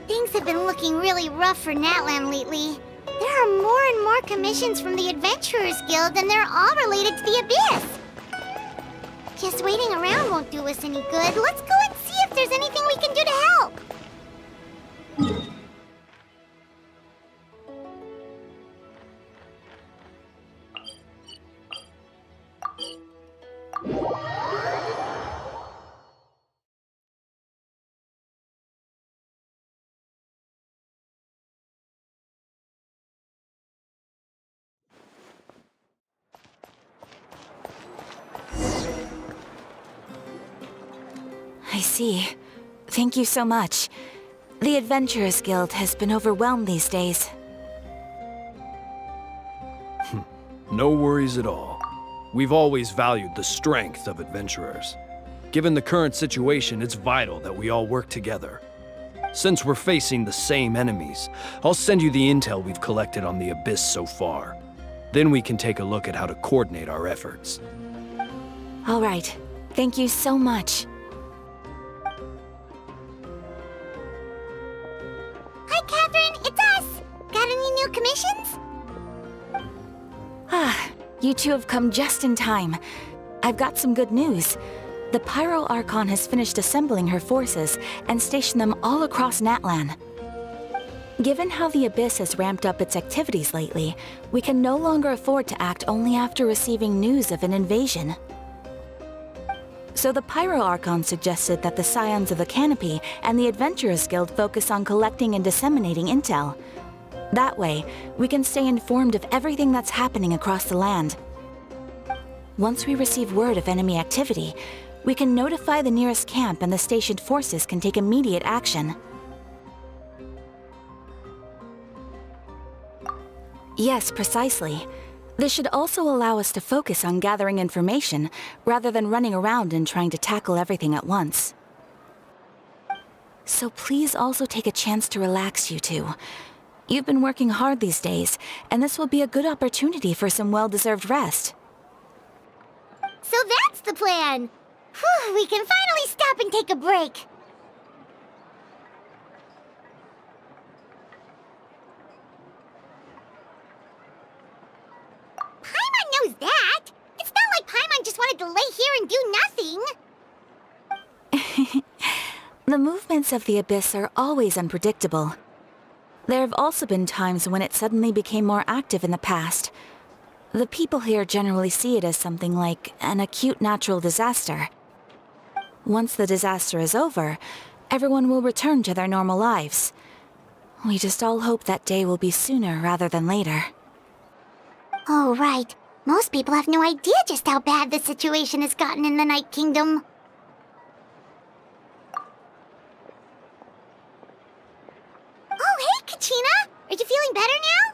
Things have been looking really rough for Natlan lately. There are more and more commissions from the Adventurers Guild, and they're all related to the Abyss. Just waiting around won't do us any good. Let's go and see if there's anything we can do to help. I see. Thank you so much. The Adventurers Guild has been overwhelmed these days. No worries at all. We've always valued the strength of adventurers. Given the current situation, it's vital that we all work together. Since we're facing the same enemies, I'll send you the intel we've collected on the Abyss so far. Then we can take a look at how to coordinate our efforts. All right. Thank you so much. Hi, Catherine. It's us. Got any new commissions? You two have come just in time. I've got some good news. The Pyro Archon has finished assembling her forces and stationed them all across Natlan. Given how the Abyss has ramped up its activities lately, we can no longer afford to act only after receiving news of an invasion. So the Pyro Archon suggested that the Scions of the Canopy and the Adventurers Guild focus on collecting and disseminating intel. That way, we can stay informed of everything that's happening across the land. Once we receive word of enemy activity, we can notify the nearest camp and the stationed forces can take immediate action. Yes, precisely. This should also allow us to focus on gathering information, rather than running around and trying to tackle everything at once. So please also take a chance to relax, you two. You've been working hard these days, and this will be a good opportunity for some well-deserved rest. So that's the plan. Whew, we can finally stop and take a break. Paimon knows that. It's not like Paimon just wanted to lay here and do nothing. The movements of the Abyss are always unpredictable. There have also been times when it suddenly became more active in the past. The people here generally see it as something like an acute natural disaster. Once the disaster is over, everyone will return to their normal lives. We just all hope that day will be sooner rather than later. Oh, right. Most people have no idea just how bad the situation has gotten in the Night Kingdom. Oh, hey, Kachina! Are you feeling better now?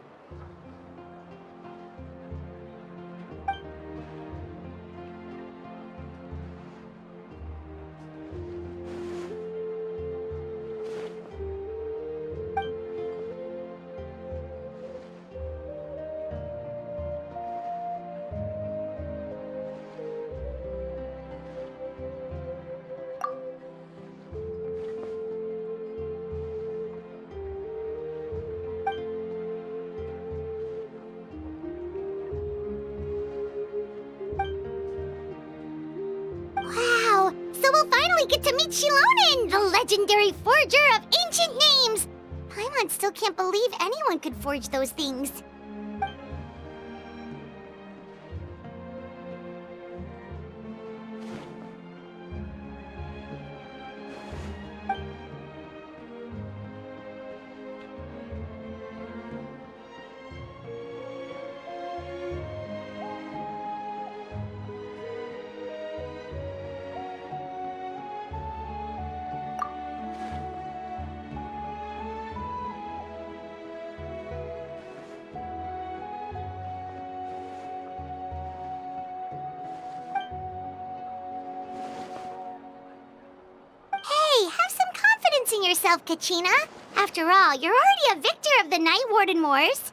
Wow! So we'll finally get to meet Shilonen, the legendary forger of ancient names! Paimon still can't believe anyone could forge those things. overextending yourself, Kachina. After all, you're already a victor of the Night Warden Wars.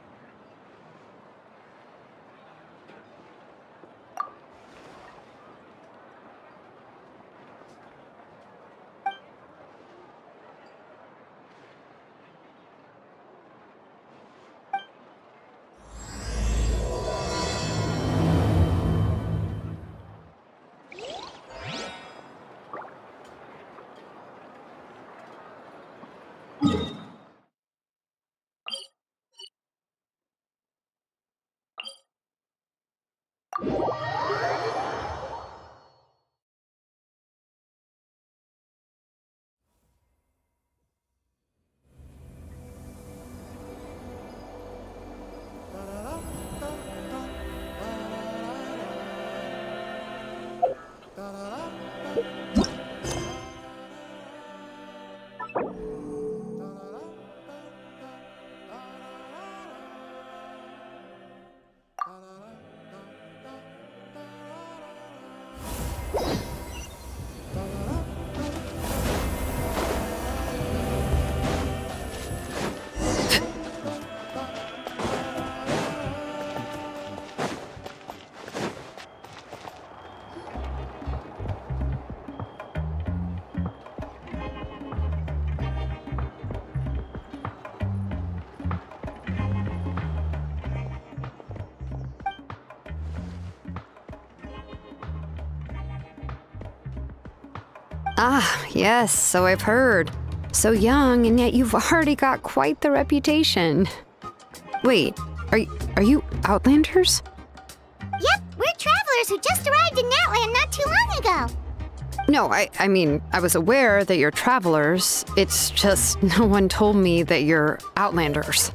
Ah, yes, so I've heard. So young, and yet you've already got quite the reputation. Wait, are you Outlanders? Yep, we're travelers who just arrived in Natlan not too long ago. No, I mean, I was aware that you're travelers. It's just no one told me that you're Outlanders.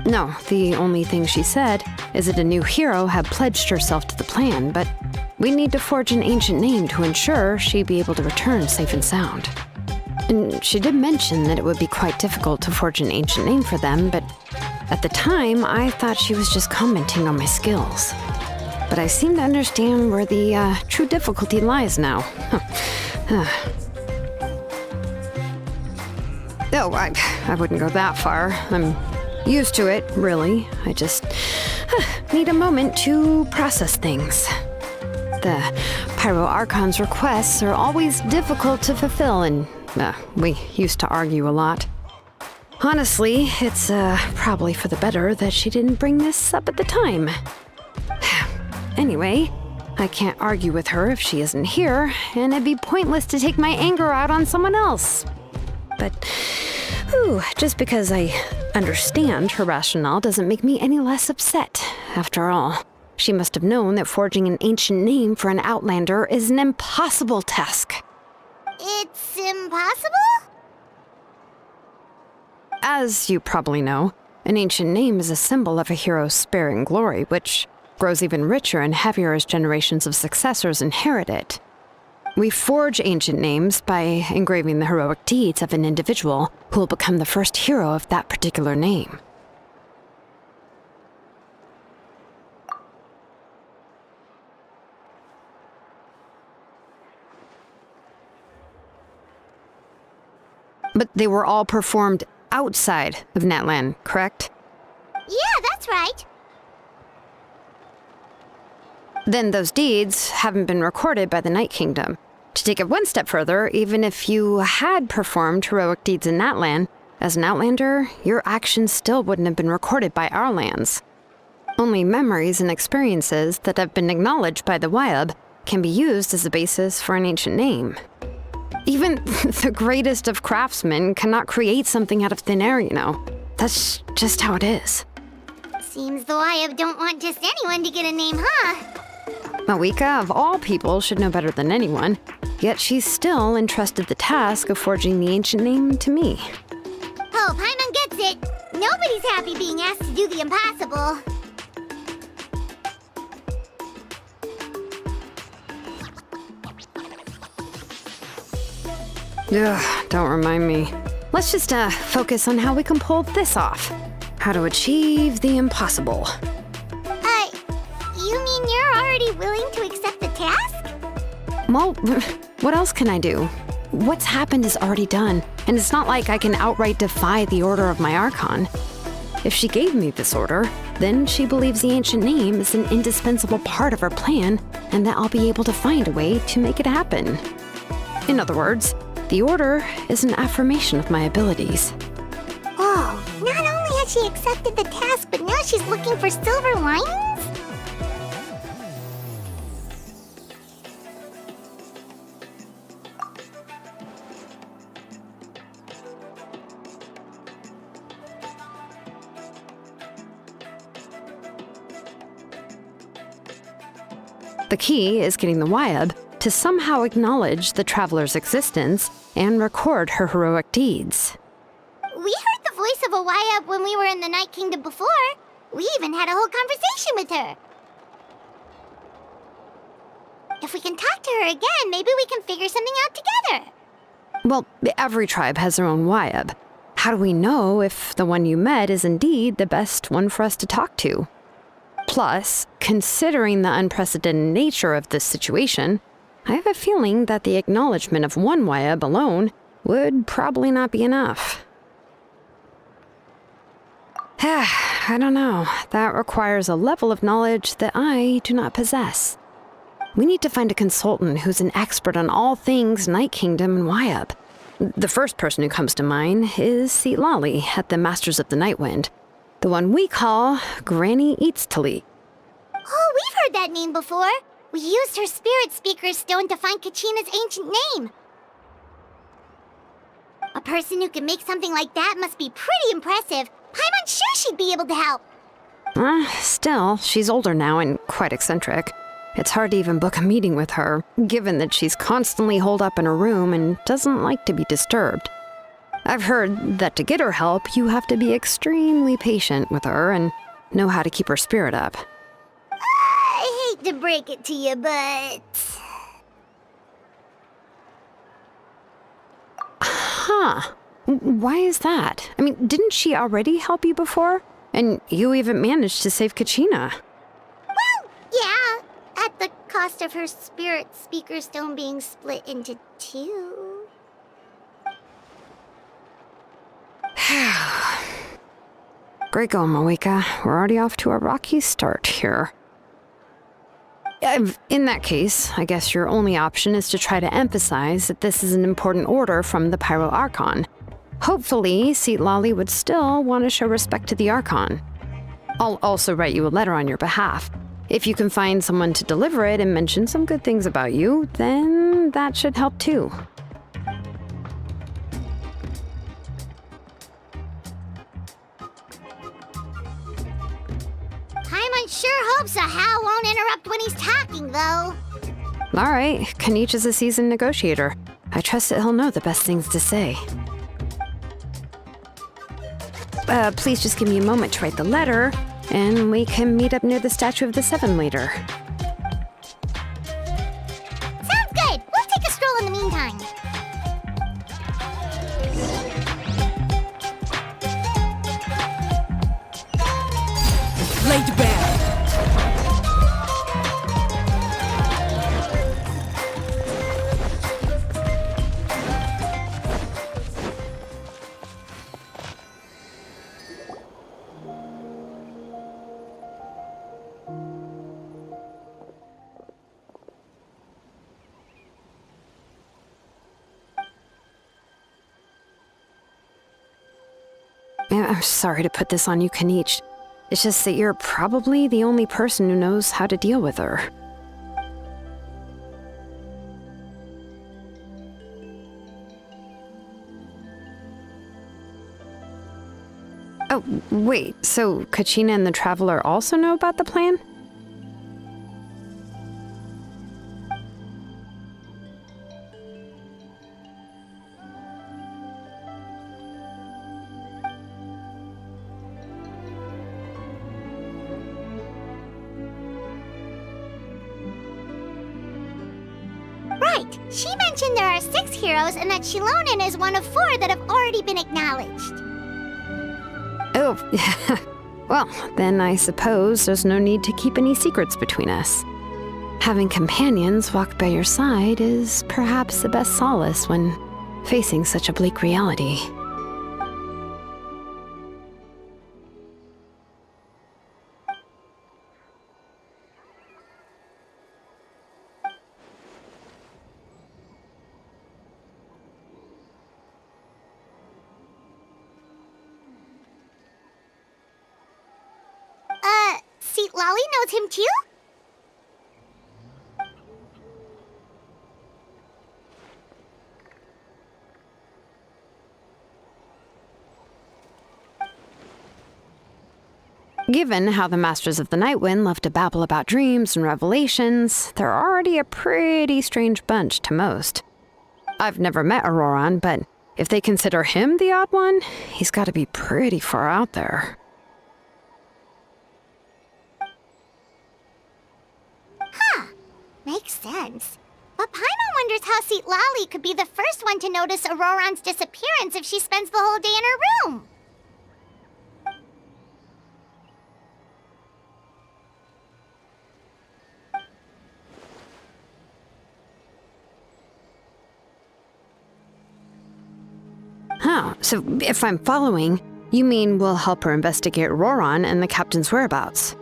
No, the only thing she said is that a new hero had pledged herself to the plan, but we need to forge an ancient name to ensure she'd be able to return safe and sound. And she did mention that it would be quite difficult to forge an ancient name for them, but at the time, I thought she was just commenting on my skills. But I seem to understand where the true difficulty lies now. Oh, I wouldn't go that far. I'm used to it, really. I just need a moment to process things. The Pyro Archon's requests are always difficult to fulfill, and we used to argue a lot. Honestly, it's probably for the better that she didn't bring this up at the time. Anyway, I can't argue with her if she isn't here, and it'd be pointless to take my anger out on someone else. But, just because I understand her rationale doesn't make me any less upset. After all, she must have known that forging an ancient name for an Outlander is an impossible task. It's impossible? As you probably know, an ancient name is a symbol of a hero's spirit and glory, which grows even richer and heavier as generations of successors inherit it. We forge ancient names by engraving the heroic deeds of an individual who will become the first hero of that particular name. But they were all performed outside of Natlan, correct? Yeah, that's right. Then those deeds haven't been recorded by the Night Kingdom. To take it one step further, even if you had performed heroic deeds in Natlan, as an Outlander, your actions still wouldn't have been recorded by our lands. Only memories and experiences that have been acknowledged by the Wyab can be used as a basis for an ancient name. Even the greatest of craftsmen cannot create something out of thin air, you know. That's just how it is. Seems the Wyab don't want just anyone to get a name, huh? Mawika, of all people, should know better than anyone, yet she's still entrusted the task of forging the ancient name to me. Oh, Paimon gets it. Nobody's happy being asked to do the impossible. Ugh, don't remind me. Let's just focus on how we can pull this off. How to achieve the impossible. You mean you're already willing to accept the task? Well, What else can I do? What's happened is already done, and it's not like I can outright defy the order of my Archon. If she gave me this order, then she believes the ancient name is an indispensable part of her plan, and that I'll be able to find a way to make it happen. In other words, the order is an affirmation of my abilities. Oh, not only has she accepted the task, but now she's looking for silver linings? The key is getting the Wyab to somehow acknowledge the traveler's existence and record her heroic deeds. We heard the voice of a Wyab when we were in the Night Kingdom before. We even had a whole conversation with her. If we can talk to her again, maybe we can figure something out together. Well, every tribe has their own Wyab. How do we know if the one you met is indeed the best one for us to talk to? Plus, considering the unprecedented nature of this situation, I have a feeling that the acknowledgement of one Wyab alone would probably not be enough. I don't know. That requires a level of knowledge that I do not possess. We need to find a consultant who's an expert on all things Night Kingdom and Wyab. The first person who comes to mind is Lali at the Masters of the Nightwind. The one we call Granny Eatstali. Oh, we've heard that name before. We used her Spirit Speaker Stone to find Kachina's ancient name. A person who can make something like that must be pretty impressive. I'm unsure she'd be able to help. Still, she's older now and quite eccentric. It's hard to even book a meeting with her, given that she's constantly holed up in her room and doesn't like to be disturbed. I've heard that to get her help, you have to be extremely patient with her and know how to keep her spirit up. I hate to break it to you, but... Huh. Why is that? I mean, didn't she already help you before? And you even managed to save Kachina. Well, yeah, at the cost of her Spirit Speaker Stone being split into two. Great going, Moeka. We're already off to a rocky start here. In that case, I guess your only option is to try to emphasize that this is an important order from the Pyro Archon. Hopefully, Lali would still want to show respect to the Archon. I'll also write you a letter on your behalf. If you can find someone to deliver it and mention some good things about you, then that should help too. Paimon sure hopes a Hal won't interrupt when he's talking, though. All right, Kanich is a seasoned negotiator. I trust that he'll know the best things to say. Please just give me a moment to write the letter, and we can meet up near the Statue of the Seven later. Sounds good. We'll take a stroll in the meantime. Laid back. I'm sorry to put this on you, Kanich. It's just that you're probably the only person who knows how to deal with her. Oh, wait, so Kachina and the Traveler also know about the plan? Right. She mentioned there are 6 heroes and that Shilonen is one of 4 that have already been acknowledged. Oh, well, then I suppose there's no need to keep any secrets between us. Having companions walk by your side is perhaps the best solace when facing such a bleak reality. See, Lolly knows him too? Given how the Masters of the Night Wind love to babble about dreams and revelations, they're already a pretty strange bunch to most. I've never met Auroran, but if they consider him the odd one, he's got to be pretty far out there. Makes sense. But Paimon wonders how Seat Lolly could be the first one to notice Auroran's disappearance if she spends the whole day in her room. Oh, so if I'm following, you mean we'll help her investigate Auroran and the captain's whereabouts?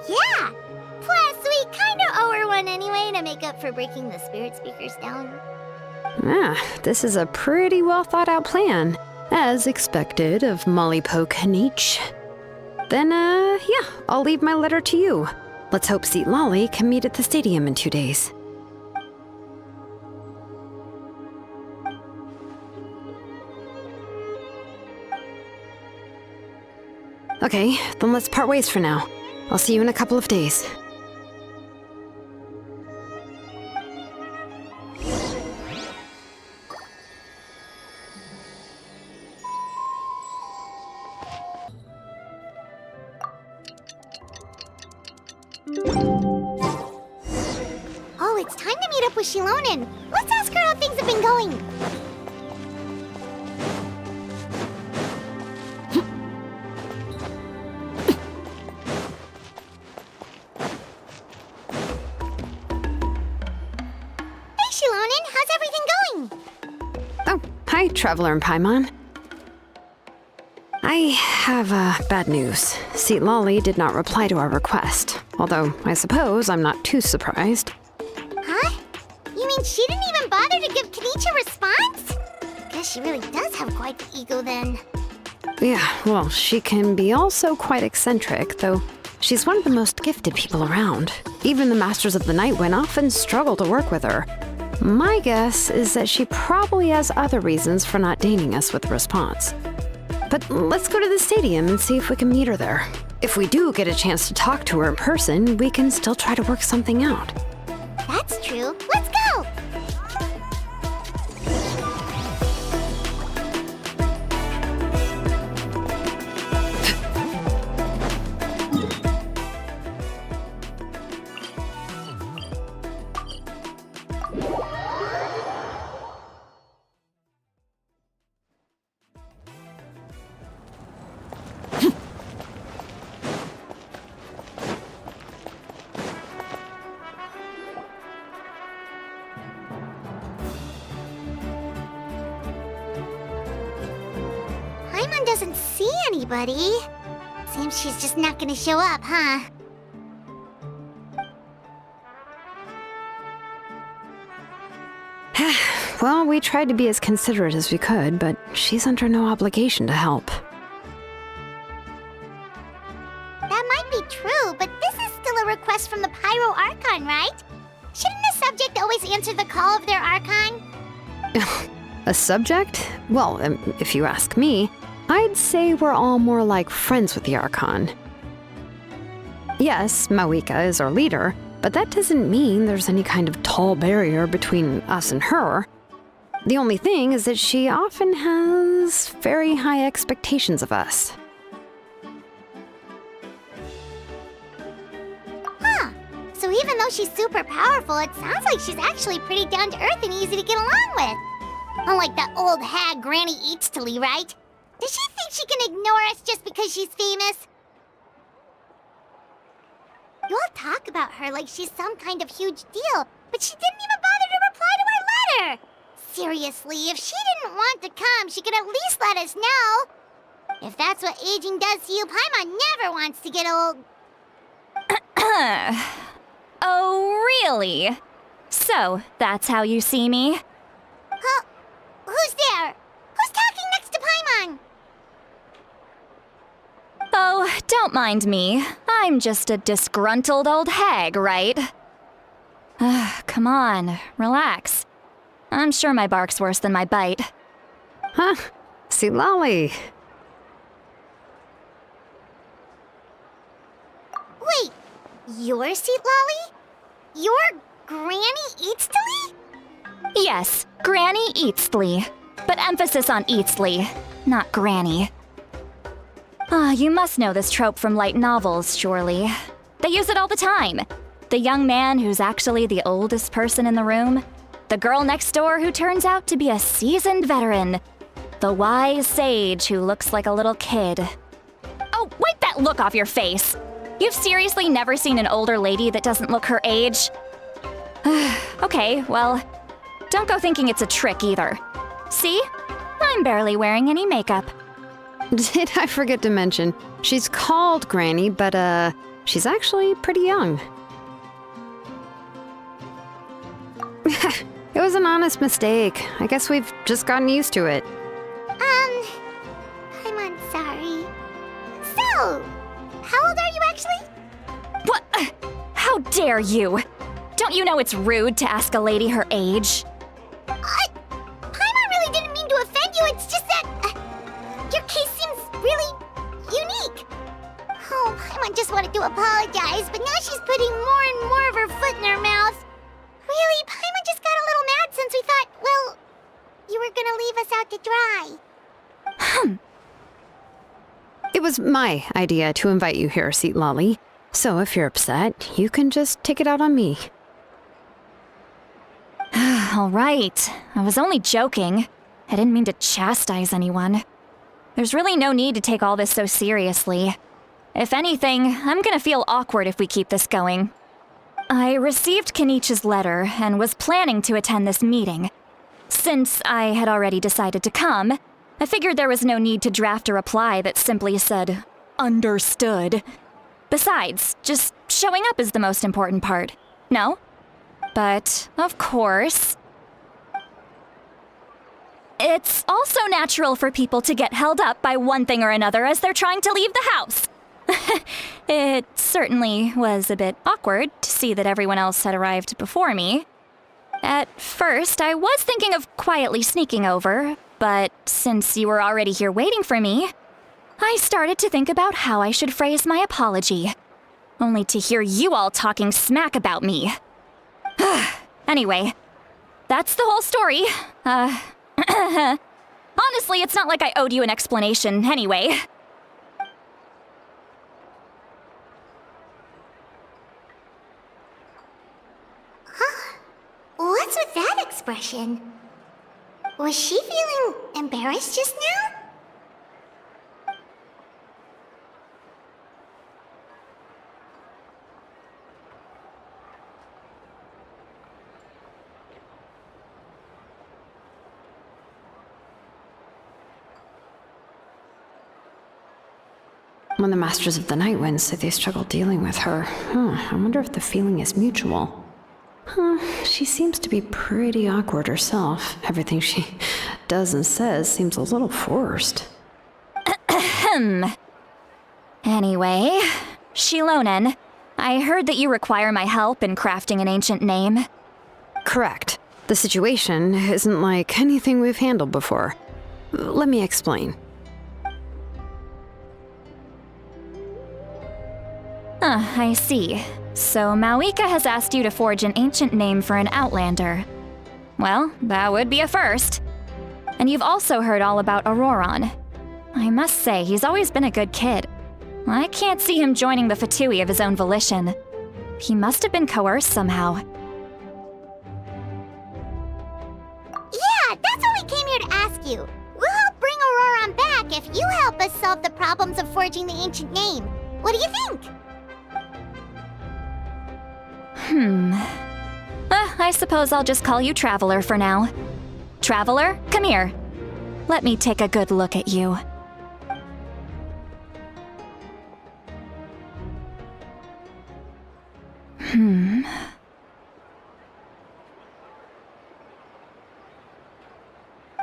Yeah! Plus, we kinda owe her one anyway to make up for breaking the spirit speakers down. This is a pretty well thought out plan, as expected of Molly Poke Nietzsche. Then, yeah, I'll leave my letter to you. Let's hope Seat Lolly can meet at the stadium in 2 days. Okay, then let's part ways for now. I'll see you in a couple of days. Oh, it's time to meet up with Shilonen. Let's ask her how things have been going. Hey, Shilonen, how's everything going? Oh, hi, Traveler and Paimon. I have bad news. Seat Lolly did not reply to our request, although I suppose I'm not too surprised. Huh? You mean she didn't even bother to give Kenichi a response? Guess she really does have quite the ego then. Yeah, well, she can be also quite eccentric, though she's one of the most gifted people around. Even the Masters of the Night Wind often struggle to work with her. My guess is that she probably has other reasons for not deigning us with a response. But let's go to the stadium and see if we can meet her there. If we do get a chance to talk to her in person, we can still try to work something out. That's true. Let's go! Paimon doesn't see anybody. Seems she's just not gonna show up, huh? Well, we tried to be as considerate as we could, but she's under no obligation to help. That might be true, but this is still a request from the Pyro Archon, right? Shouldn't a subject always answer the call of their Archon? A subject? Well, if you ask me, I'd say we're all more like friends with the Archon. Yes, Mawika is our leader, but that doesn't mean there's any kind of tall barrier between us and her. The only thing is that she often has very high expectations of us. even though she's super powerful, it sounds like she's actually pretty down to earth and easy to get along with. Unlike that old hag Granny Eatstily, right? Does she think she can ignore us just because she's famous? You all talk about her like she's some kind of huge deal, but she didn't even bother to reply to our letter! Seriously, if she didn't want to come, she could at least let us know. If that's what aging does to you, Paimon never wants to get old. Oh, really? So, that's how you see me? Huh? Who's there? Who's talking next to Paimon? Oh, don't mind me. I'm just a disgruntled old hag, right? Come on, relax. I'm sure my bark's worse than my bite. Huh? See, Lolly. Wait, you're Seat Lolly? You're Granny Eatstily? Yes, Granny Eatstly. But emphasis on Eatstly, not Granny. You must know this trope from light novels, surely. They use it all the time. The young man who's actually the oldest person in the room. The girl next door who turns out to be a seasoned veteran. The wise sage who looks like a little kid. Oh, wipe that look off your face! You've seriously never seen an older lady that doesn't look her age? Okay, well, don't go thinking it's a trick either. See? I'm barely wearing any makeup. Did I forget to mention, she's called Granny, but she's actually pretty young. It was an honest mistake. I guess we've just gotten used to it. I'm sorry. So, how old are you actually? What? How dare you? Don't you know it's rude to ask a lady her age? Paimon really didn't mean to offend you, it's just that your case seems really unique. Oh, Paimon just wanted to apologize, but now she's putting more and more of her foot in her mouth. Really, Paimon just got a little mad since we thought, well, you were gonna leave us out to dry. It was my idea to invite you here, Seat Lolly. So if you're upset, you can just take it out on me. All right. I was only joking. I didn't mean to chastise anyone. There's really no need to take all this so seriously. If anything, I'm gonna feel awkward if we keep this going. I received Kenichi's letter and was planning to attend this meeting. Since I had already decided to come, I figured there was no need to draft a reply that simply said, "Understood." Besides, just showing up is the most important part, no? But, of course, it's also natural for people to get held up by one thing or another as they're trying to leave the house. It certainly was a bit awkward to see that everyone else had arrived before me. At first, I was thinking of quietly sneaking over, but since you were already here waiting for me, I started to think about how I should phrase my apology. Only to hear you all talking smack about me. Anyway, that's the whole story. Honestly, it's not like I owed you an explanation anyway. What's with that expression? Was she feeling embarrassed just now? When the Masters of the Night Wind say they struggle dealing with her, I wonder if the feeling is mutual. She seems to be pretty awkward herself. Everything she does and says seems a little forced. Anyway, Shilonen, I heard that you require my help in crafting an ancient name. Correct. The situation isn't like anything we've handled before. Let me explain. I see. So Mawika has asked you to forge an ancient name for an Outlander. Well, that would be a first. And you've also heard all about Auroron. I must say, he's always been a good kid. I can't see him joining the Fatui of his own volition. He must have been coerced somehow. Yeah, that's what we came here to ask you. We'll help bring Auroron back if you help us solve the problems of forging the ancient name. What do you think? I suppose I'll just call you Traveler for now. Traveler, come here. Let me take a good look at you.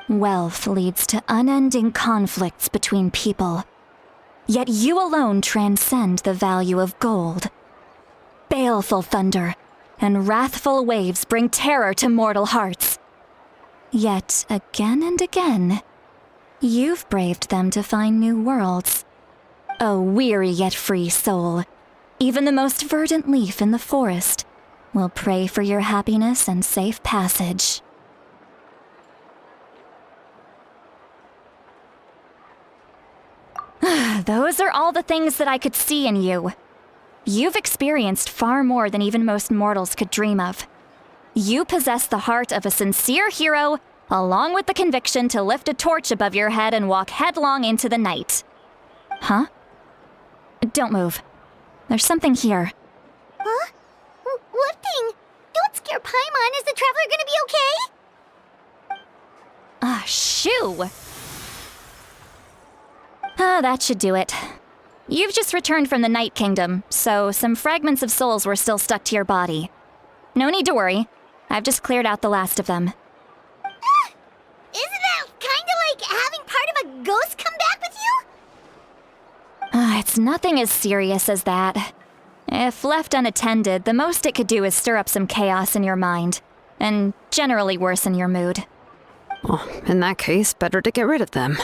Wealth leads to unending conflicts between people. Yet you alone transcend the value of gold. Baleful thunder and wrathful waves bring terror to mortal hearts. Yet again and again, you've braved them to find new worlds. O weary yet free soul, even the most verdant leaf in the forest will pray for your happiness and safe passage. Those are all the things that I could see in you. You've experienced far more than even most mortals could dream of. You possess the heart of a sincere hero, along with the conviction to lift a torch above your head and walk headlong into the night. Huh? Don't move. There's something here. Huh? What thing? Don't scare Paimon. Is the Traveler gonna be okay? Shoo! That should do it. You've just returned from the Night Kingdom, so some fragments of souls were still stuck to your body. No need to worry. I've just cleared out the last of them. Isn't that kinda like having part of a ghost come back with you? It's nothing as serious as that. If left unattended, the most it could do is stir up some chaos in your mind, and generally worsen your mood. Well, in that case, better to get rid of them.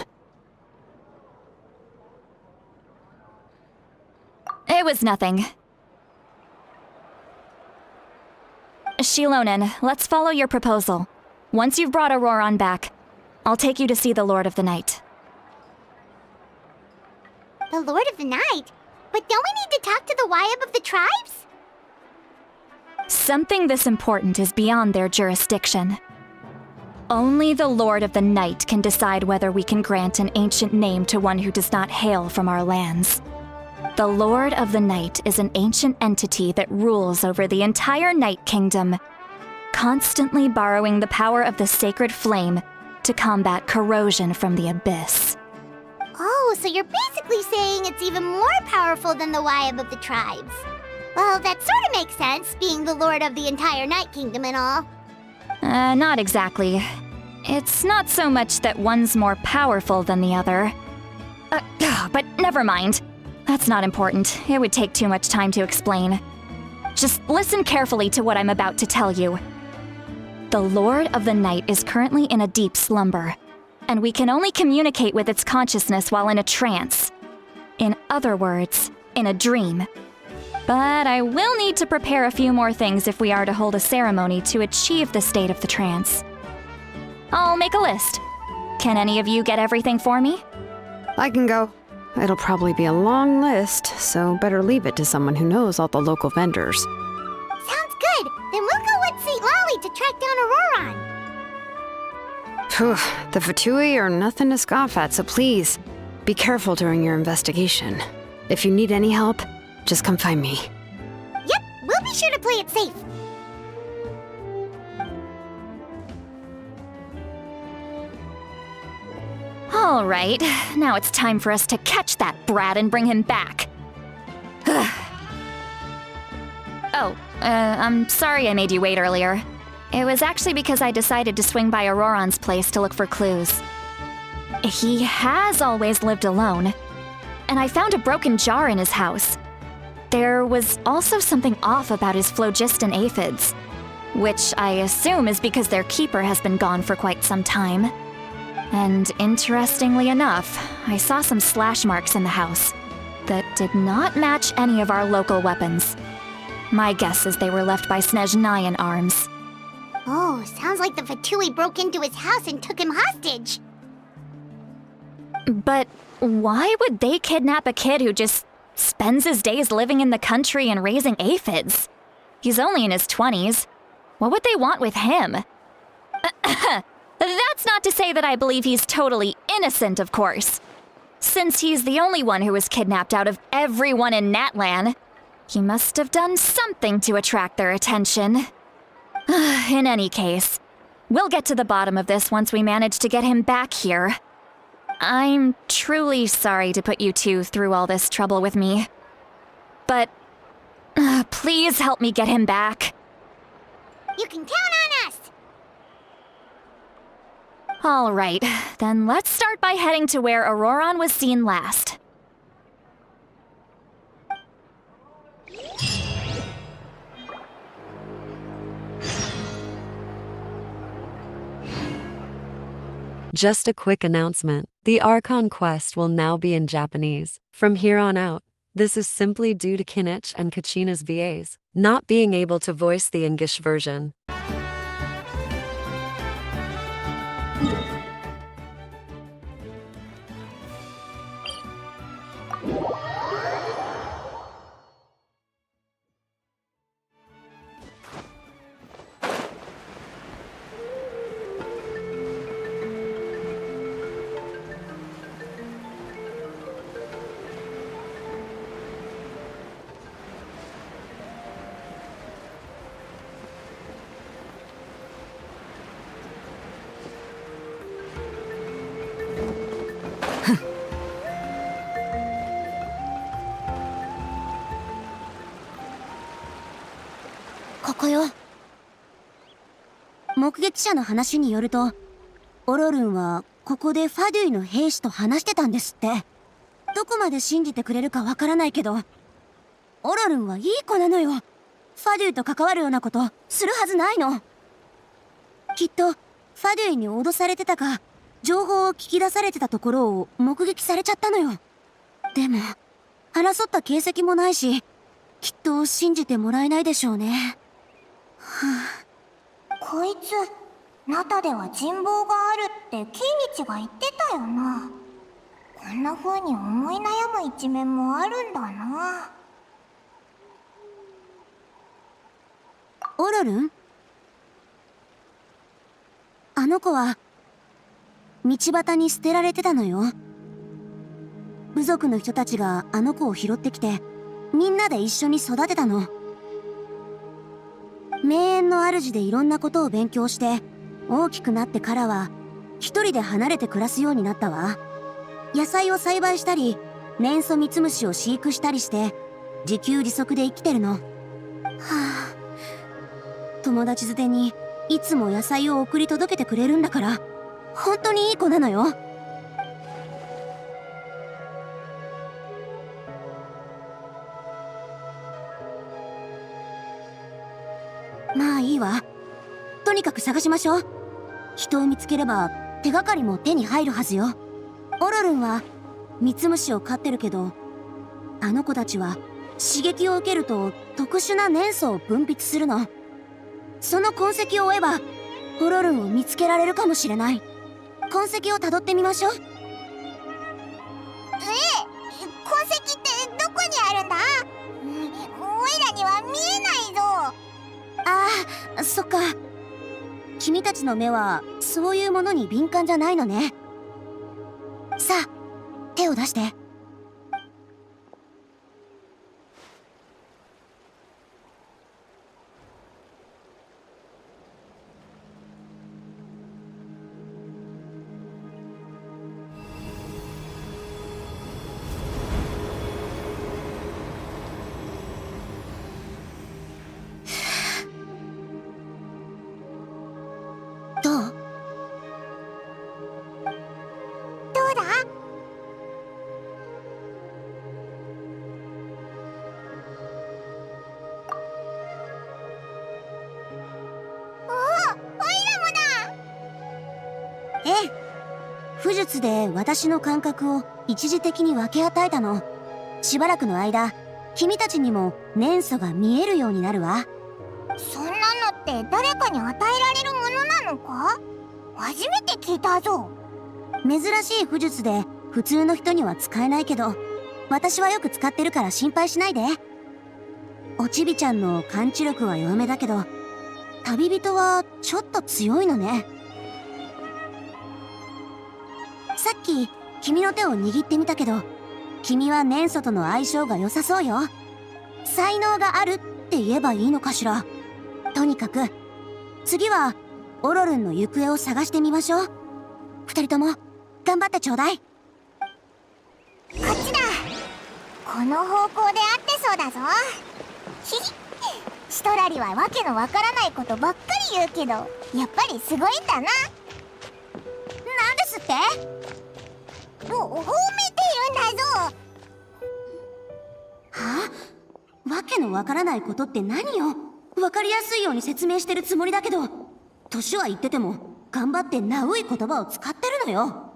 It was nothing. Shilonen, let's follow your proposal. Once you've brought Auroron back, I'll take you to see the Lord of the Night. The Lord of the Night? But don't we need to talk to the Wyab of the tribes? Something this important is beyond their jurisdiction. Only the Lord of the Night can decide whether we can grant an ancient name to one who does not hail from our lands. The Lord of the Night is an ancient entity that rules over the entire Night Kingdom, constantly borrowing the power of the sacred flame to combat corrosion from the abyss. Oh, so you're basically saying it's even more powerful than the Wyab of the tribes. Well, that sort of makes sense, being the Lord of the entire Night Kingdom and all. Not exactly. It's not so much that one's more powerful than the other. But never mind. That's not important. It would take too much time to explain. Just listen carefully to what I'm about to tell you. The Lord of the Night is currently in a deep slumber, and we can only communicate with its consciousness while in a trance. In other words, in a dream. But I will need to prepare a few more things if we are to hold a ceremony to achieve the state of the trance. I'll make a list. Can any of you get everything for me? I can go. It'll probably be a long list, so better leave it to someone who knows all the local vendors. Sounds good. Then we'll go with St. Lolly to track down Auroron. Phew, the Fatui are nothing to scoff at, so please, be careful during your investigation. If you need any help, just come find me. Yep, we'll be sure to play it safe. All right, now it's time for us to catch that brat and bring him back. I'm sorry I made you wait earlier. It was actually because I decided to swing by Auroron's place to look for clues. He has always lived alone, and I found a broken jar in his house. There was also something off about his phlogiston aphids, which I assume is because their keeper has been gone for quite some time. And interestingly enough, I saw some slash marks in the house that did not match any of our local weapons. My guess is they were left by Snezhnayan arms. Oh, sounds like the Fatui broke into his house and took him hostage. But why would they kidnap a kid who just spends his days living in the country and raising aphids? He's only in his 20s. What would they want with him? That's not to say that I believe he's totally innocent, of course. Since he's the only one who was kidnapped out of everyone in Natlan, he must have done something to attract their attention. In any case, we'll get to the bottom of this once we manage to get him back here. I'm truly sorry to put you two through all this trouble with me. But please help me get him back. You can count on us! All right, then let's start by heading to where Auroron was seen last. Just a quick announcement. The Archon quest will now be in Japanese. From here on out, this is simply due to Kinich and Kachina's VAs not being able to voice the English version.ここよ。目撃者の話によると、オロルンはここでファデュイの兵士と話してたんですって。どこまで信じてくれるかわからないけど、オロルンはいい子なのよ。ファデュイと関わるようなことするはずないの。きっとファデュイに脅されてたか、情報を聞き出されてたところを目撃されちゃったのよ。でも争った形跡もないし、きっと信じてもらえないでしょうね。こいつ、ナタでは人望があるってキイニチが言ってたよな。こんな風に思い悩む一面もあるんだな。オロルン？あの子は道端に捨てられてたのよ。部族の人たちがあの子を拾ってきて、みんなで一緒に育てたの。名園の主でいろんなことを勉強して大きくなってからは一人で離れて暮らすようになったわ。野菜を栽培したりネンソミツムシを飼育したりして自給自足で生きてるの。はあ、友達づてにいつも野菜を送り届けてくれるんだから本当にいい子なのよ。まあいいわ。とにかく探しましょう。人を見つければ手がかりも手に入るはずよ。オロルンはミツムシを飼ってるけど、あの子たちは刺激を受けると特殊な粘素を分泌するの。その痕跡を追えばオロルンを見つけられるかもしれない。痕跡をたどってみましょう。痕跡ってどこにあるんだ？おいらには見えないぞ。ああ、そっか。君たちの目はそういうものに敏感じゃないのね。さあ、手を出して。どう？どうだ？おいらもだ。ええ、巫術で私の感覚を一時的に分け与えたの。しばらくの間、君たちにも粘素が見えるようになるわ。そんなのって誰かに与えられるものなのか？初めて聞いたぞ。珍しい巫術で普通の人には使えないけど、私はよく使ってるから心配しないで。おちびちゃんの感知力は弱めだけど、旅人はちょっと強いのね。さっき君の手を握ってみたけど、君は年祖との相性が良さそうよ。才能があるって言えばいいのかしら。とにかく次はオロルンの行方を探してみましょう。二人とも頑張ってちょうだい。こっちだ。この方向で合ってそうだぞ。ひひ、シトラリはわけのわからないことばっかり言うけど、やっぱりすごいんだな。なんですって？褒めて言うんだぞ。はあ？わけのわからないことって何よ。わかりやすいように説明してるつもりだけど、年は言ってても頑張ってナウい言葉を使ってるのよ。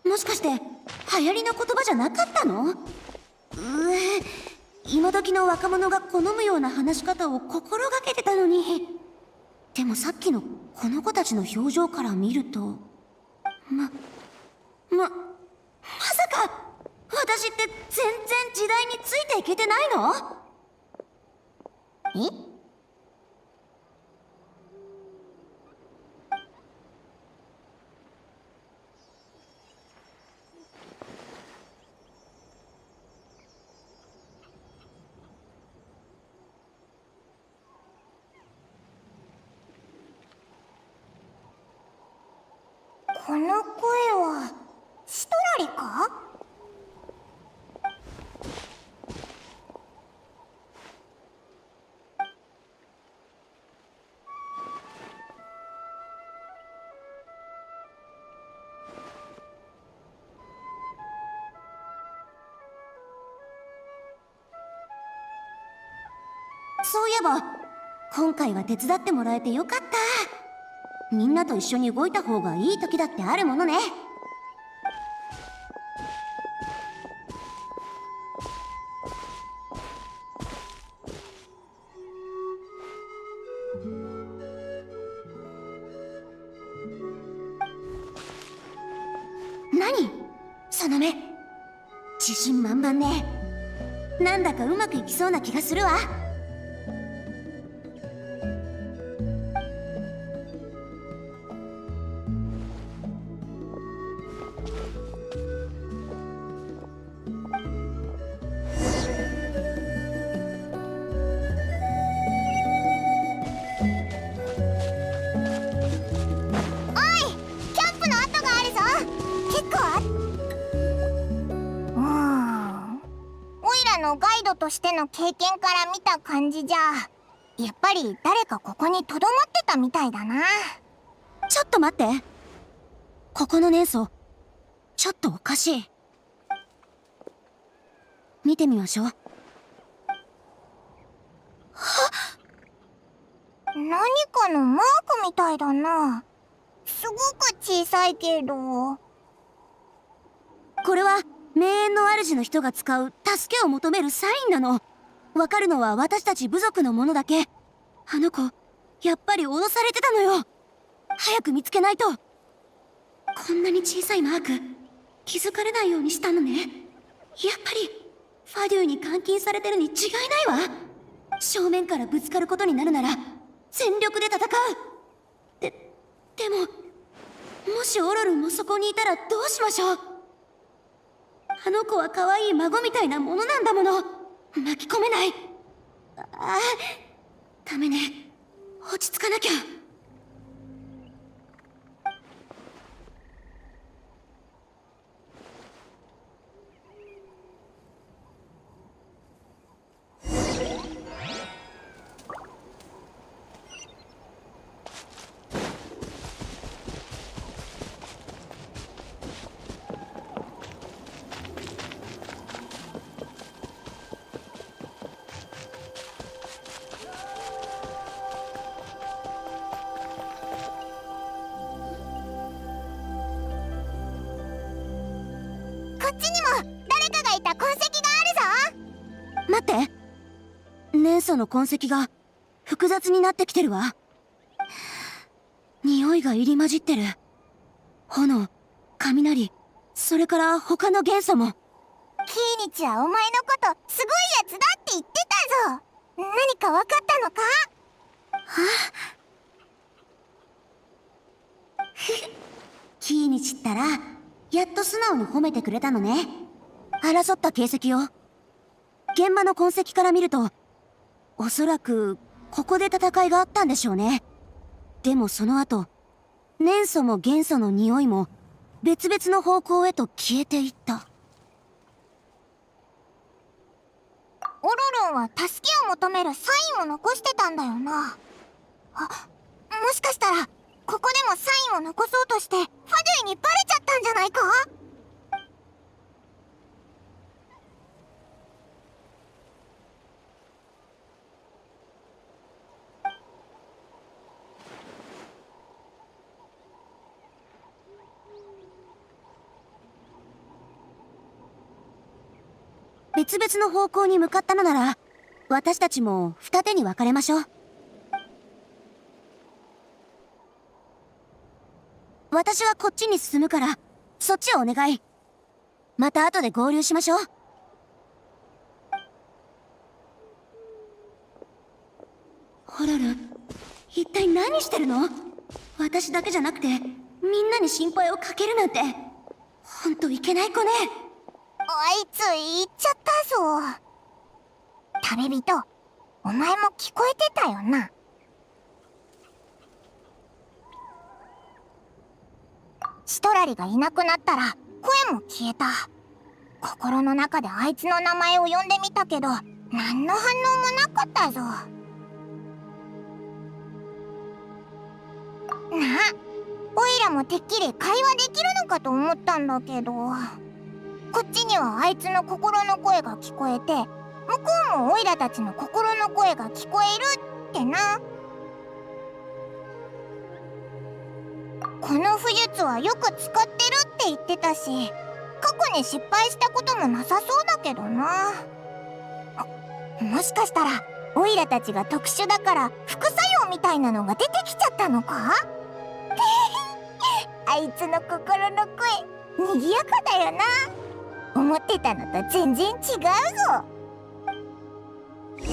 もしかして流行りの言葉じゃなかったの？今時の若者が好むような話し方を心がけてたのに。でもさっきのこの子たちの表情から見ると、まさか私って全然時代についていけてないの？この声はシトラリか？そういえば今回は手伝ってもらえてよかった。みんなと一緒に動いた方がいい時だってあるものね。何その目、自信満々ね。なんだかうまくいきそうな気がするわ。ガイドとしての経験から見た感じじゃ、やっぱり誰かここにとどまってたみたいだな。ちょっと待って、ここの年祖ちょっとおかしい。見てみましょう。何かのマークみたいだな。すごく小さいけど。これは名園の主の人が使う助けを求めるサインなの。わかるのは私たち部族のものだけ。あの子やっぱり脅されてたのよ。早く見つけないと。こんなに小さいマーク気づかれないようにしたのね。やっぱりファデューに監禁されてるに違いないわ。正面からぶつかることになるなら全力で戦う。でももしオロルンもそこにいたらどうしましょう。あの子は可愛い孫みたいなものなんだもの。巻き込めない。ダメね、落ち着かなきゃ。こっちにも誰かがいた痕跡があるぞ。待って、年祖の痕跡が複雑になってきてるわ。匂いが入り混じってる。炎、雷、それから他の元素も。キーニチはお前のことすごいやつだって言ってたかわかったのか？キーに散ったらやっと素直に褒めてくれたのね。争った形跡よ。現場の痕跡から見ると、おそらくここで戦いがあったんでしょうね。でもその後、年素も元素の匂いも別々の方向へと消えていった。オロロンは助けを求めるサインを残してたんだよな。あ、もしかしたらここでもサインを残そうとしてファドゥイにバレちゃったんじゃないか？別々の方向に向かったのなら、私たちも二手に分かれましょう。私はこっちに進むから、そっちをお願い。また後で合流しましょう。ホロル、一体何してるの？私だけじゃなくて、みんなに心配をかけるなんて、ほんといけない子ね。あいつ言っちゃったぞ。旅人、お前も聞こえてたよな。シトラリがいなくなったら声も消えた。心の中であいつの名前を呼んでみたけど、何の反応もなかったぞ。なあ、おいらもてっきり会話できるのかと思ったんだけど、こっちにはあいつの心の声が聞こえて、向こうもオイラたちの心の声が聞こえるってな。この巫術はよく使ってるって言ってたし、過去に失敗したこともなさそうだけどな。もしかしたらオイラたちが特殊だから副作用みたいなのが出てきちゃったのか？あいつの心の声、賑やかだよな。思ってたのと全然違うぞ。こ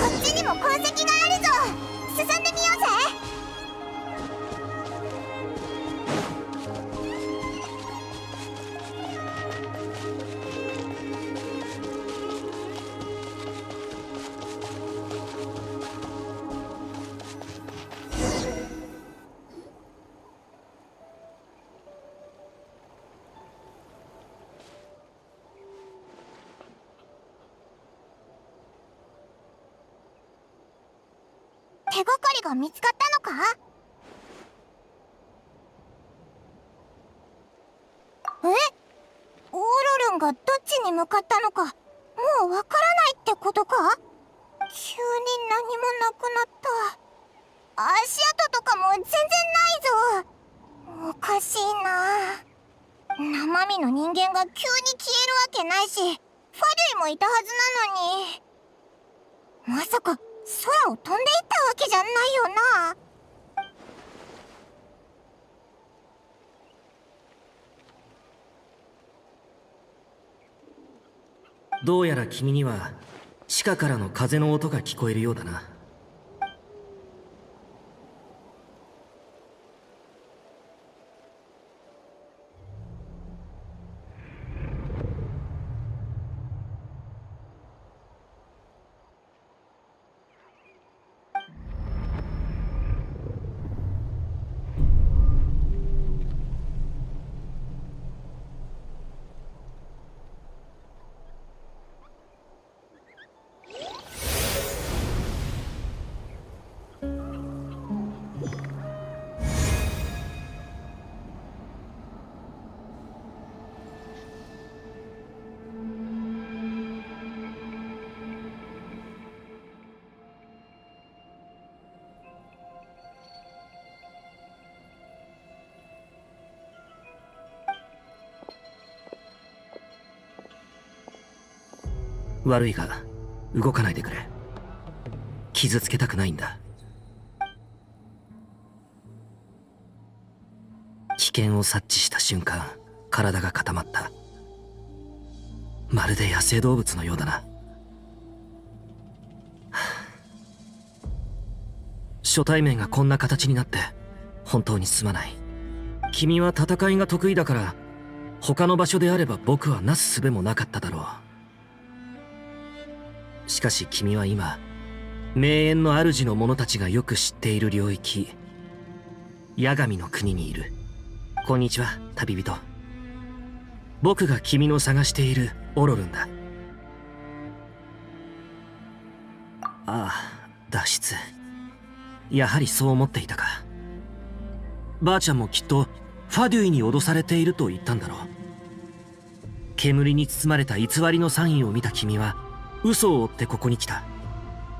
っちにも痕跡があるぞ。進んでみようぜ。手がかりが見つかったのか？え？オーロルンがどっちに向かったのか、もうわからないってことか？急に何もなくなった。足跡とかも全然ないぞ。おかしいな。生身の人間が急に消えるわけないし、ファデュイもいたはずなのに。まさか空を飛んでいったわけじゃないよな。どうやら君には地下からの風の音が聞こえるようだな。悪いが動かないでくれ。傷つけたくないんだ。険を察知した瞬間、体が固まった。まるで野生動物のようだな。初対面がこんな形になって本当にすまない。君は戦いが得意だから他の場所であれば僕はなすすべもなかっただろう。しかし君は今、名園の主の者たちがよく知っている領域、八神の国にいる。こんにちは、旅人。僕が君の探しているオロルンだ。ああ、脱出。やはりそう思っていたか。ばあちゃんもきっとファデュイに脅されていると言ったんだろう。煙に包まれた偽りのサインを見た君は嘘を追ってここに来た。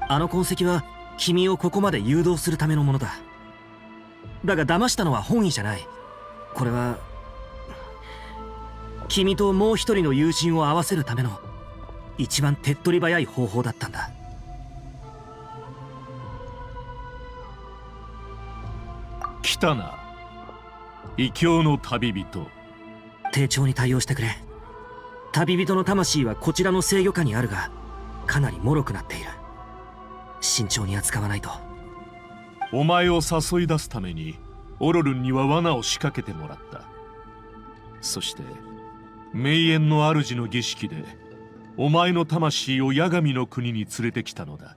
あの痕跡は君をここまで誘導するためのものだ。だが騙したのは本意じゃない。これは君ともう一人の友人を合わせるための一番手っ取り早い方法だったんだ。来たな、異教の旅人。丁重に対応してくれ。旅人の魂はこちらの制御下にあるが、かなり脆くなっている。慎重に扱わないと。お前を誘い出すためにオロルンには罠を仕掛けてもらった。そして名園の主の儀式でお前の魂を八神の国に連れてきたのだ。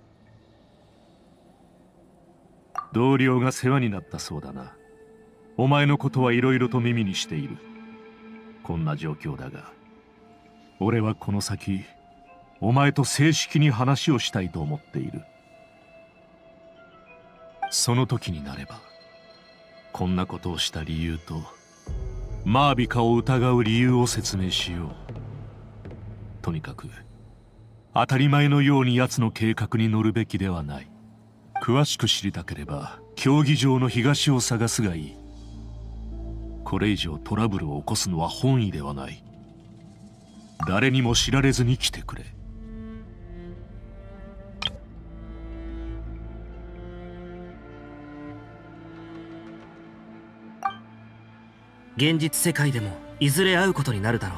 同僚が世話になったそうだな。お前のことはいろいろと耳にしている。こんな状況だが、俺はこの先お前と正式に話をしたいと思っている。その時になればこんなことをした理由とマービカを疑う理由を説明しよう。とにかく当たり前のように奴の計画に乗るべきではない。詳しく知りたければ競技場の東を探すがいい。これ以上トラブルを起こすのは本意ではない。誰にも知られずに来てくれ。現実世界でもいずれ会うことになるだろ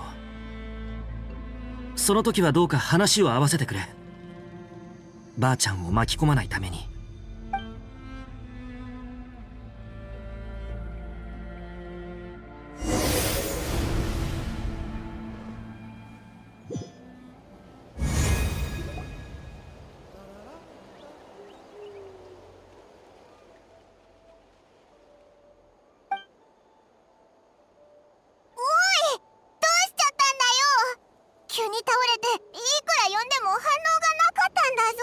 う。その時はどうか話を合わせてくれ。ばあちゃんを巻き込まないために。急に倒れていくら呼んでも反応がなかったんだぞ。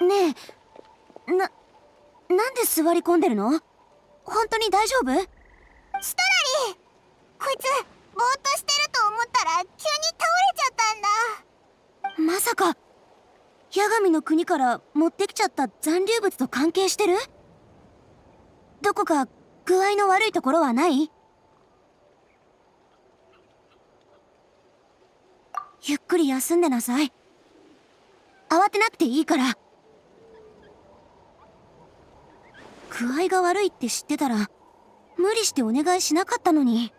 ねえ、なんで座り込んでるの？本当に大丈夫？ストラリー、こいつぼーっとしてると思ったら急に倒れちゃったんだ。まさか八神の国から持ってきちゃった残留物と関係してる？どこか具合の悪いところはない？ゆっくり休んでなさい。慌てなくていいから。具合が悪いって知ってたら無理してお願いしなかったのに。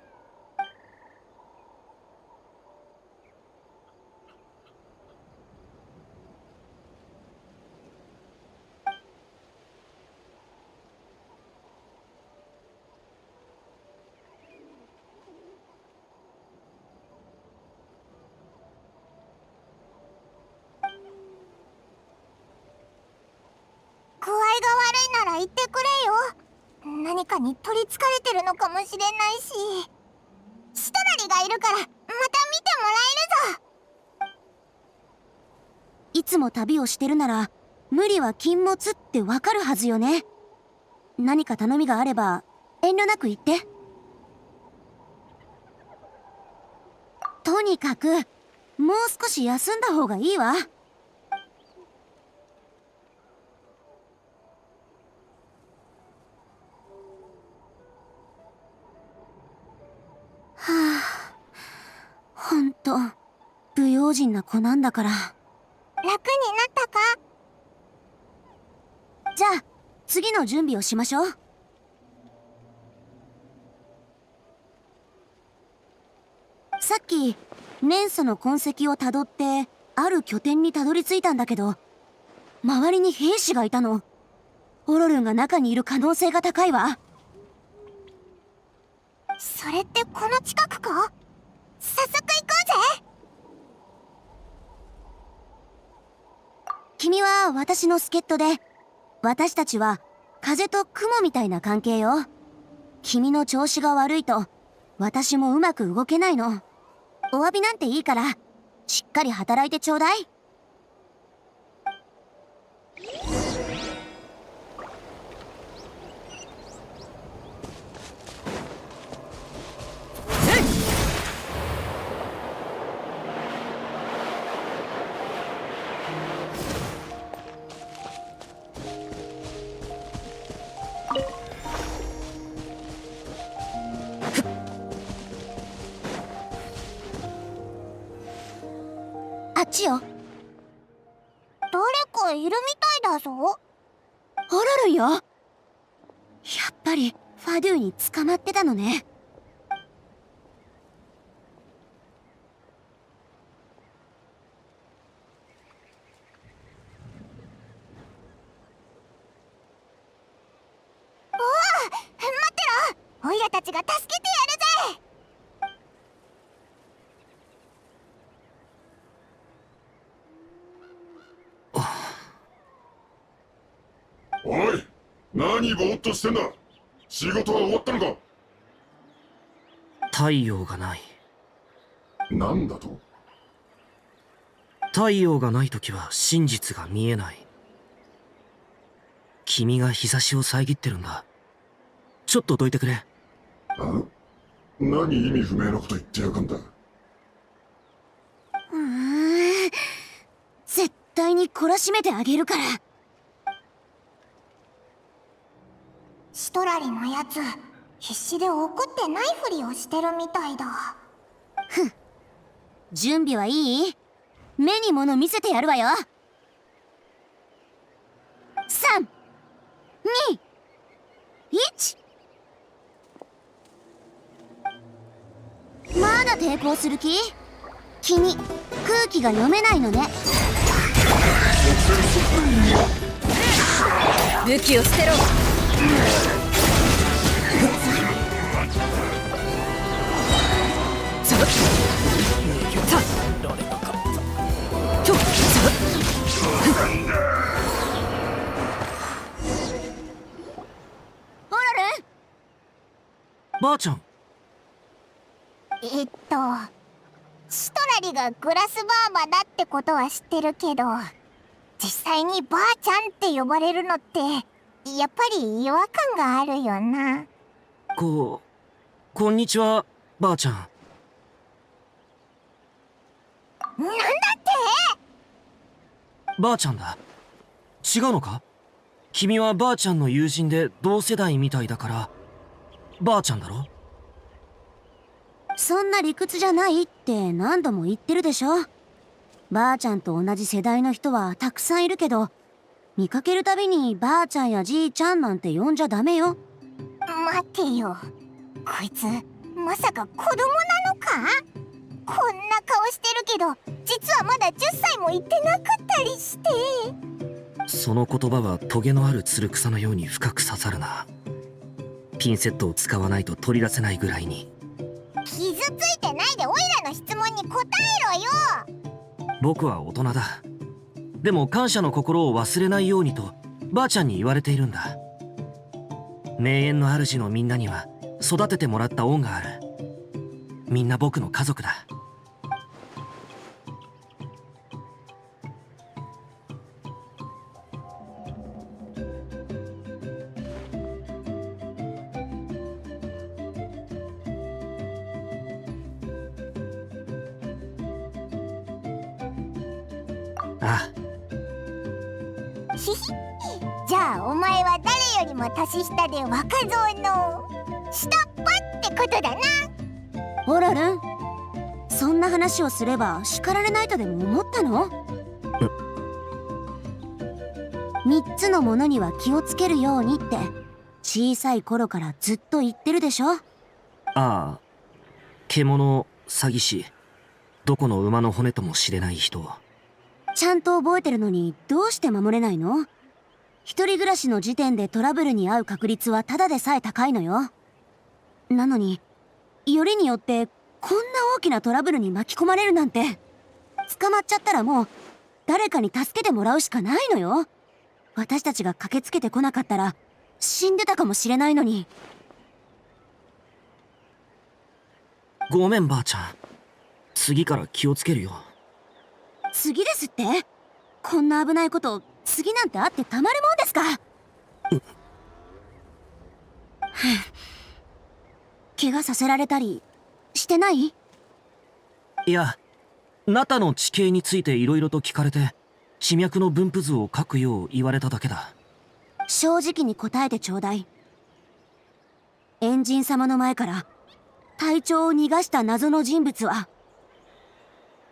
具合が悪いなら言ってくれよ。何かに取りつかれてるのかもしれないし。ストラリがいるからまた見てもらえるぞ。いつも旅をしてるなら無理は禁物ってわかるはずよね。何か頼みがあれば遠慮なく言って。とにかくもう少し休んだ方がいいわ。はあ、と不用心な子なんだから。楽になったか？じゃあ次の準備をしましょう。さっき年祖の痕跡をたどってある拠点にたどり着いたんだけど、周りに兵士がいたの。オロルンが中にいる可能性が高いわ。それってこの近くか？早速行こうぜ。君は私の助っ人で、私たちは風と雲みたいな関係よ。君の調子が悪いと私もうまく動けないの。お詫びなんていいからしっかり働いてちょうだい。あっちよ。誰かいるみたいだぞ。オロルンよ。やっぱりファデューに捕まってたのね。待ってろ、オイラたちが助けてやるぜ。おい、何ぼーっとしてんだ。仕事は終わったのか？太陽がない。なんだと？太陽がないときは真実が見えない。君が日差しを遮ってるんだ。ちょっとどいてくれ。何意味不明なこと言ってやがんだ。絶対に懲らしめてあげるから。シトラリのやつ、必死で怒ってないふりをしてるみたいだ。準備はいい？目に物見せてやるわよ。3、2、1。まだ抵抗する気？君、空気が読めないのね。武器を捨てろ。オロルン！ばあちゃん。シトラリがグラスバーバだってことは知ってるけど、実際にばあちゃんって呼ばれるのってやっぱり違和感があるよな。こんにちは、ばあちゃん。なんだって？ばあちゃんだ。違うのか？君はばあちゃんの友人で同世代みたいだから、ばあちゃんだろ？そんな理屈じゃないって何度も言ってるでしょ。ばあちゃんと同じ世代の人はたくさんいるけど、見かけるたびにばあちゃんやじいちゃんなんて呼んじゃダメよ。待てよ、こいつまさか子供なのか？こんな顔してるけど実はまだ10歳も行ってなかったりして。その言葉はトゲのあるつる草のように深く刺さるな。ピンセットを使わないと取り出せないぐらいに。傷ついてないでオイラの質問に答えろよ。僕は大人だ。でも感謝の心を忘れないようにとばあちゃんに言われているんだ。名園の主のみんなには育ててもらった恩がある。みんな僕の家族だ。ああ。ひひ、じゃあお前は誰よりも年下で若造の下っ端ってことだな。オロルン、そんな話をすれば叱られないとでも思ったの？3つのものには気をつけるようにって小さい頃からずっと言ってるでしょ。ああ、獣、詐欺師、どこの馬の骨とも知れない人。ちゃんと覚えてるのにどうして守れないの？一人暮らしの時点でトラブルに遭う確率はただでさえ高いのよ。なのによりによってこんな大きなトラブルに巻き込まれるなんて。捕まっちゃったらもう誰かに助けてもらうしかないのよ。私たちが駆けつけてこなかったら死んでたかもしれないのに。ごめんばあちゃん、次から気をつけるよ。次ですって？こんな危ないこと次なんてあってたまるもんですか？怪我させられたりしてない？いや、ナタの地形について色々と聞かれて、地脈の分布図を書くよう言われただけだ。正直に答えてちょうだい。エンジン様の前から隊長を逃がした謎の人物は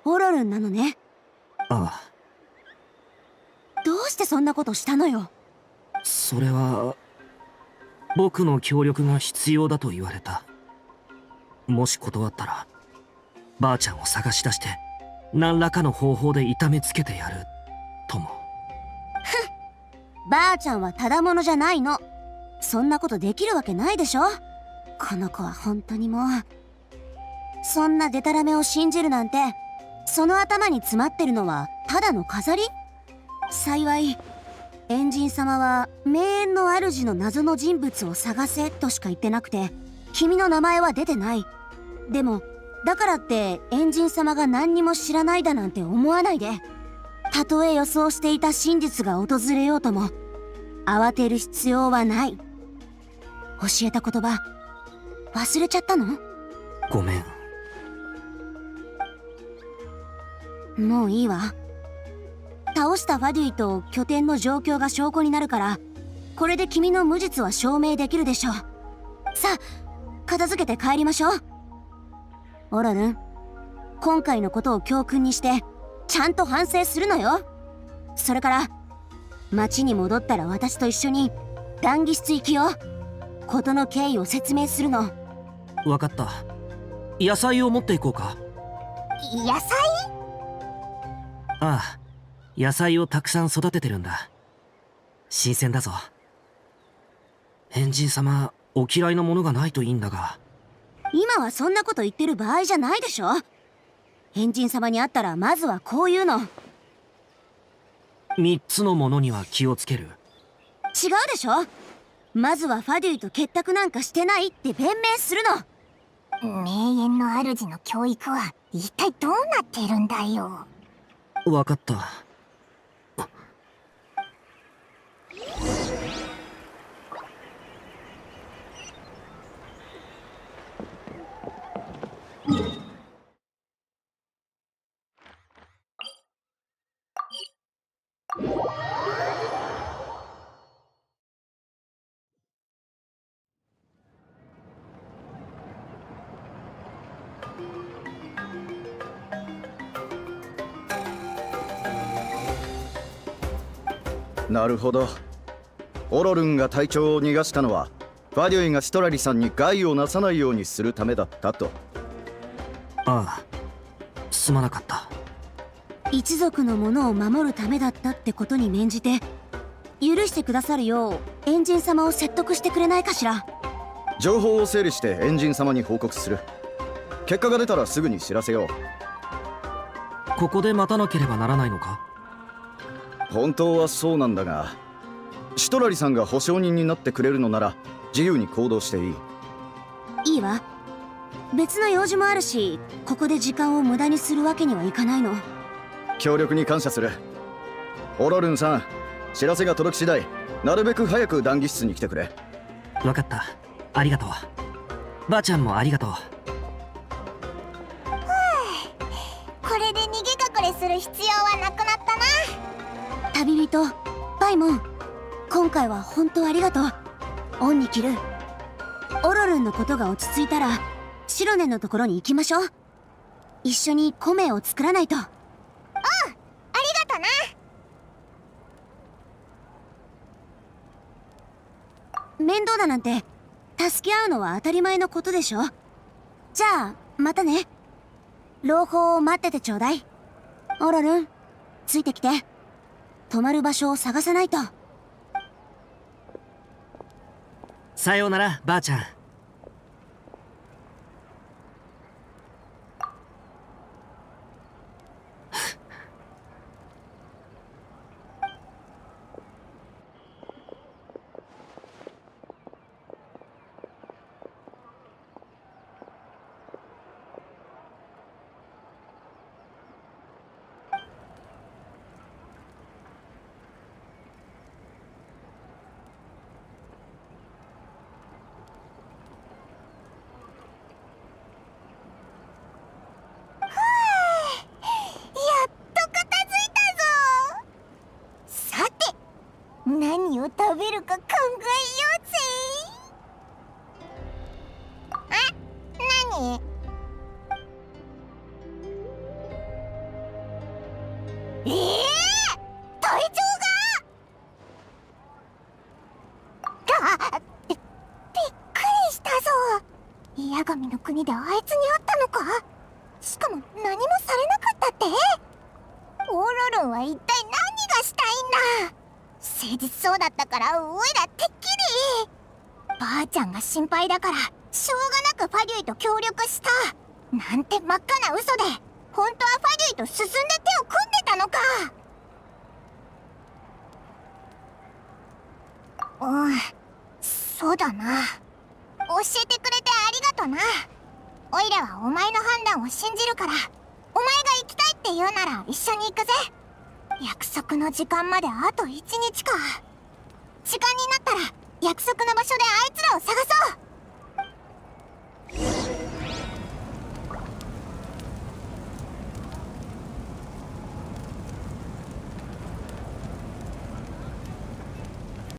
オロルンなのね。ああ。どうしてそんなことしたのよ？それは僕の協力が必要だと言われた。もし断ったらばあちゃんを探し出して何らかの方法で痛めつけてやるとも。ばあちゃんはただものじゃないの。そんなことできるわけないでしょ。この子は本当にもう。そんなデタラメを信じるなんて、その頭に詰まってるのはただの飾り？幸いエンジン様は名園の主の謎の人物を探せとしか言ってなくて、君の名前は出てない。でもだからってエンジン様が何にも知らないだなんて思わないで。たとえ予想していた真実が訪れようとも慌てる必要はない。教えた言葉忘れちゃったの？ごめん。もういいわ。倒したファデュイと拠点の状況が証拠になるから、これで君の無実は証明できるでしょう。さあ片付けて帰りましょう。オロルン、今回のことを教訓にしてちゃんと反省するのよ。それから町に戻ったら私と一緒に談義室行きよ。事の経緯を説明するの。わかった。野菜を持っていこうか。野菜？ああ、野菜をたくさん育ててるんだ。新鮮だぞ。エンジン様、お嫌いなものがないといいんだが。今はそんなこと言ってる場合じゃないでしょ。エンジン様に会ったらまずはこういうの。3つのものには気をつける。違うでしょ。まずはファデュイと結託なんかしてないって弁明するの。名園の主の教育は一体どうなっているんだよ。わかった。なるほど。オロルンが隊長を逃がしたのはファデュイがシトラリさんに害をなさないようにするためだったと。ああ、すまなかった。一族のものを守るためだったってことに免じて許してくださるようエンジン様を説得してくれないかしら。情報を整理してエンジン様に報告する。結果が出たらすぐに知らせよう。ここで待たなければならないのか？本当はそうなんだが、シトラリさんが保証人になってくれるのなら自由に行動していい。いいわ。別の用事もあるし、ここで時間を無駄にするわけにはいかないの。協力に感謝する。オロルンさん、知らせが届き次第なるべく早く談義室に来てくれ。わかった。ありがとう。ばあちゃんもありがとう。これで逃げ隠れする必要はなくなったな。旅人パイモン、今回は本当ありがとう。恩に着る。オロルンのことが落ち着いたらシロネのところに行きましょう。一緒に米を作らないと。ありがとな。面倒だなんて助け合うのは当たり前のことでしょ。じゃあまたね。朗報を待っててちょうだい。オロルン、ついてきて。泊まる場所を探さないと。さようならばあちゃん。何を食べるか考えようぜ。あ、何？隊長が？びっくりしたぞ。八神の国であいつに会ったのか？しかも何もされなかったって？オロルンは一体何がしたいんだ？誠実そうだったからおいらてっきり。ばあちゃんが心配だからしょうがなくファデュイと協力したなんて真っ赤な嘘で、本当はファデュイと進んで手を組んでたのか。そうだな。教えてくれてありがとな。おいらはお前の判断を信じるから、お前が行きたいって言うなら一緒に行くぜ。約束の時間まであと1日か。時間になったら約束の場所であいつらを探そう。